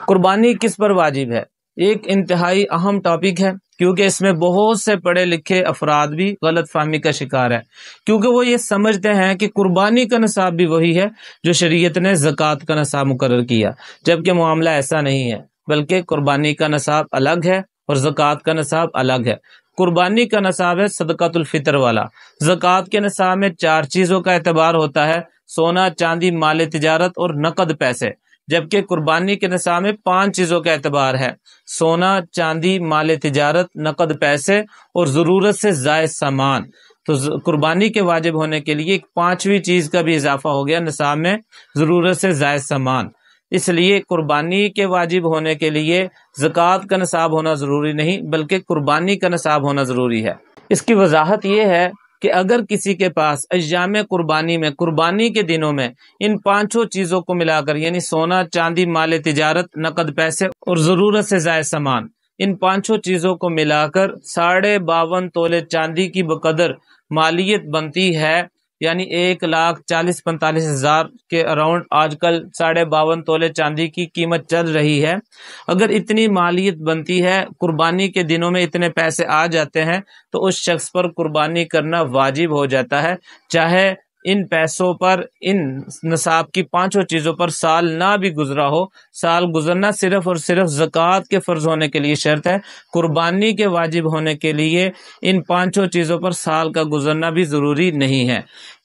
قربانی کس پر واجب ہے؟ ایک انتہائی اہم ٹاپک ہے، کیونکہ اس میں بہت سے پڑھے لکھے افراد بھی غلط فہمی کا شکار ہے، کیونکہ وہ یہ سمجھتے ہیں کہ قربانی کا نصاب بھی وہی ہے جو شریعت نے زکوٰۃ کا نصاب مقرر کیا، جبکہ معاملہ ایسا نہیں ہے، بلکہ قربانی کا نصاب الگ ہے اور زکوٰۃ کا نصاب الگ ہے۔ قربانی کا نصاب ہے صدقۃ الفطر والا۔ زکوٰۃ کے نصاب میں 4 چیزوں کا اعتبار ہوتا ہے: سونا، چاندی، مال تجارت اور نقد پیسے، جبکہ قربانی کے نصاب میں 5 چیزوں کا اعتبار ہے: سونا، چاندی، مال تجارت، نقد پیسے اور ضرورت سے زائد سامان۔ تو قربانی کے واجب ہونے کے لیے ایک 5ویں چیز کا بھی اضافہ ہو گیا نصاب میں، ضرورت سے زائد سامان۔ اس لیے قربانی کے واجب ہونے کے لیے زکوٰۃ کا نصاب ہونا ضروری نہیں، بلکہ قربانی کا نصاب ہونا ضروری ہے۔ اس کی وضاحت یہ ہے کہ اگر کسی کے پاس ایام قربانی میں، قربانی کے دنوں میں، ان 5 چیزوں کو ملا کر، یعنی سونا، چاندی، مال تجارت، نقد پیسے اور ضرورت سے زائد سامان، ان 5 چیزوں کو ملا کر 52.5 تولے چاندی کی بقدر مالیت بنتی ہے، یعنی 1,40,45,000 کے اراؤنڈ آج کل 52.5 تولے چاندی کی قیمت چل رہی ہے۔ اگر اتنی مالیت بنتی ہے، قربانی کے دنوں میں اتنے پیسے آ جاتے ہیں، تو اس شخص پر قربانی کرنا واجب ہو جاتا ہے، چاہے ان پیسوں پر، ان نصاب کی 5 چیزوں پر سال نہ بھی گزرا ہو۔ سال گزرنا صرف اور صرف زکوٰۃ کے فرض ہونے کے لیے شرط ہے، قربانی کے واجب ہونے کے لیے ان 5 چیزوں پر سال کا گزرنا بھی ضروری نہیں ہے۔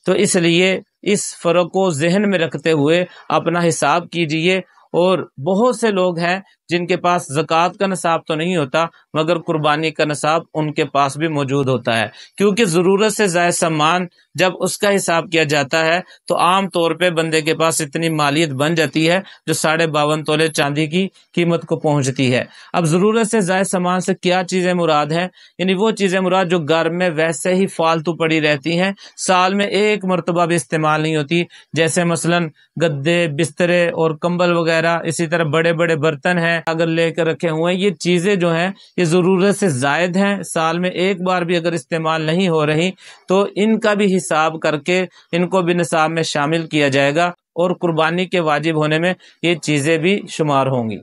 تو اس لیے اس فرق کو ذہن میں رکھتے ہوئے اپنا حساب کیجئے۔ اور بہت سے لوگ ہیں جن کے پاس زکوٰۃ کا نصاب تو نہیں ہوتا، مگر قربانی کا نصاب ان کے پاس بھی موجود ہوتا ہے، کیونکہ ضرورت سے زائد سامان جب اس کا حساب کیا جاتا ہے تو عام طور پہ بندے کے پاس اتنی مالیت بن جاتی ہے جو 52.5 تولے چاندی کی قیمت کو پہنچتی ہے۔ اب ضرورت سے زائد سامان سے کیا چیزیں مراد ہیں؟ یعنی وہ چیزیں مراد جو گھر میں ویسے ہی فالتو پڑی رہتی ہیں، سال میں ایک مرتبہ بھی استعمال نہیں ہوتی، جیسے مثلاً گدے، بسترے اور کمبل وغیرہ، اسی طرح بڑے بڑے برتن ہیں اگر لے کر رکھے ہوئے ہیں، یہ چیزیں جو ہیں یہ ضرورت سے زائد ہیں، سال میں ایک بار بھی اگر استعمال نہیں ہو رہی تو ان کا بھی حساب کر کے ان کو بھی نصاب میں شامل کیا جائے گا، اور قربانی کے واجب ہونے میں یہ چیزیں بھی شمار ہوں گی۔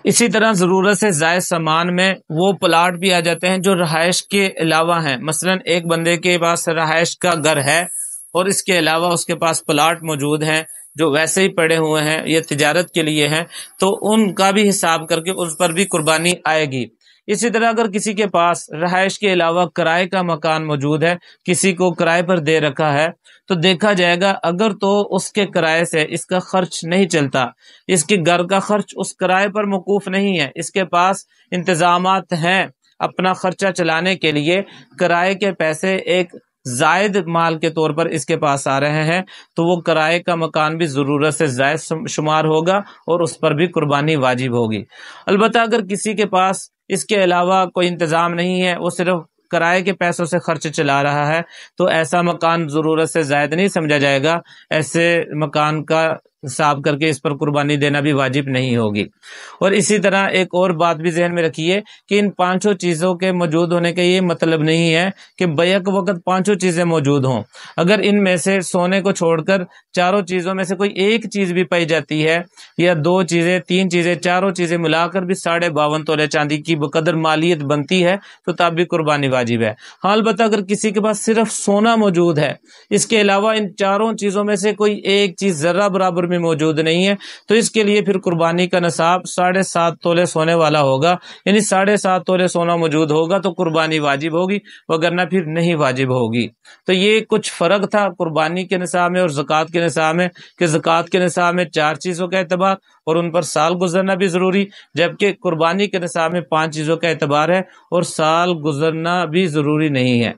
اسی طرح ضرورت سے زائد سامان میں وہ پلاٹ بھی آ جاتے ہیں جو رہائش کے علاوہ ہیں۔ مثلاً ایک بندے کے پاس رہائش کا گھر ہے اور اس کے علاوہ اس کے پاس پلاٹ موجود ہیں جو ویسے ہی پڑے ہوئے ہیں، یہ تجارت کے لیے ہیں، تو ان کا بھی حساب کر کے اس پر بھی قربانی آئے گی۔ اسی طرح اگر کسی کے پاس رہائش کے علاوہ کرائے کا مکان موجود ہے، کسی کو کرائے پر دے رکھا ہے، تو دیکھا جائے گا اگر تو اس کے کرائے سے اس کا خرچ نہیں چلتا، اس کے گھر کا خرچ اس کرائے پر موقوف نہیں ہے، اس کے پاس انتظامات ہیں اپنا خرچہ چلانے کے لیے، کرائے کے پیسے ایک زائد مال کے طور پر اس کے پاس آ رہے ہیں، تو وہ کرائے کا مکان بھی ضرورت سے زائد شمار ہوگا اور اس پر بھی قربانی واجب ہوگی۔ البتہ اگر کسی کے پاس اس کے علاوہ کوئی انتظام نہیں ہے، وہ صرف کرائے کے پیسوں سے خرچ چلا رہا ہے، تو ایسا مکان ضرورت سے زائد نہیں سمجھا جائے گا، ایسے مکان کا حساب کر کے اس پر قربانی دینا بھی واجب نہیں ہوگی۔ اور اسی طرح ایک اور بات بھی ذہن میں رکھیے کہ ان 5 چیزوں کے موجود ہونے کا یہ مطلب نہیں ہے کہ بیک وقت 5 چیزیں موجود ہوں۔ اگر ان میں سے سونے کو چھوڑ کر 4 چیزوں میں سے کوئی ایک چیز بھی پائی جاتی ہے، یا 2 چیزیں، 3 چیزیں، 4 چیزیں ملا کر بھی 52.5 تولے چاندی کی بقدر مالیت بنتی ہے، تو تب بھی قربانی واجب ہے۔ ہاں، البتہ اگر کسی کے پاس صرف سونا موجود ہے، اس کے علاوہ ان 4 چیزوں میں سے کوئی ایک چیز ذرہ برابر میں موجود نہیں ہے، تو اس کے لیے پھر قربانی کا نصاب 7.5 تولے سونے والا ہوگا، یعنی 7.5 تولے سونا موجود ہوگا تو قربانی واجب ہوگی، وگرنہ پھر نہیں واجب ہوگی۔ تو یہ کچھ فرق تھا قربانی کے نصاب میں اور زکوٰۃ کے نصاب میں، کہ زکوٰۃ کے نصاب میں 4 چیزوں کا اعتبار اور ان پر سال گزرنا بھی ضروری، جبکہ قربانی کے نصاب میں 5 چیزوں کا اعتبار ہے اور سال گزرنا بھی ضروری نہیں ہے۔